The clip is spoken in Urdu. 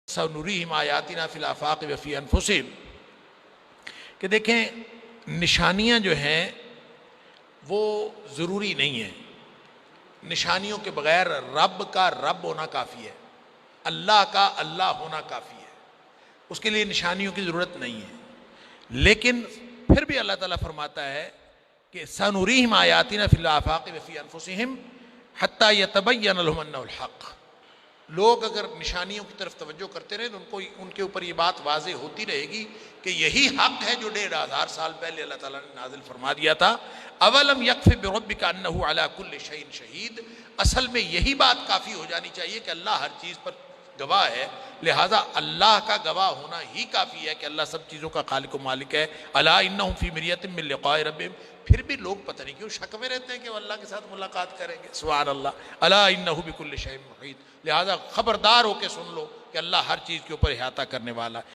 سنریہم آیاتنا فی الآفاق وفی انفسہم، کہ دیکھیں نشانیاں جو ہیں وہ ضروری نہیں ہیں، نشانیوں کے بغیر رب کا رب ہونا کافی ہے، اللہ کا اللہ ہونا کافی ہے، اس کے لیے نشانیوں کی ضرورت نہیں ہے۔ لیکن پھر بھی اللہ تعالیٰ فرماتا ہے کہ سنریہم آیاتنا فی الآفاق وفی انفسہم حتی یتبین لہم انہ الحق۔ لوگ اگر نشانیوں کی طرف توجہ کرتے رہے تو ان کے اوپر یہ بات واضح ہوتی رہے گی کہ یہی حق ہے جو 1500 سال پہلے اللہ تعالیٰ نے نازل فرما دیا تھا۔ اولم یکف بربک انہ علی کل شیء شہید، اصل میں یہی بات کافی ہو جانی چاہیے کہ اللہ ہر چیز پر گواہ ہے، لہٰذا اللہ کا گواہ ہونا ہی کافی ہے کہ اللہ سب چیزوں کا خالق و مالک ہے۔ الا انہم فی مریۃ من لقاء ربہم، پھر بھی لوگ پتہ نہیں کیوں شک میں رہتے ہیں کہ وہ اللہ کے ساتھ ملاقات کریں گے۔ سبحان اللہ، الا انہ بکل شیء محیط، لہٰذا خبردار ہو کے سن لو کہ اللہ ہر چیز کے اوپر احاطہ کرنے والا ہے۔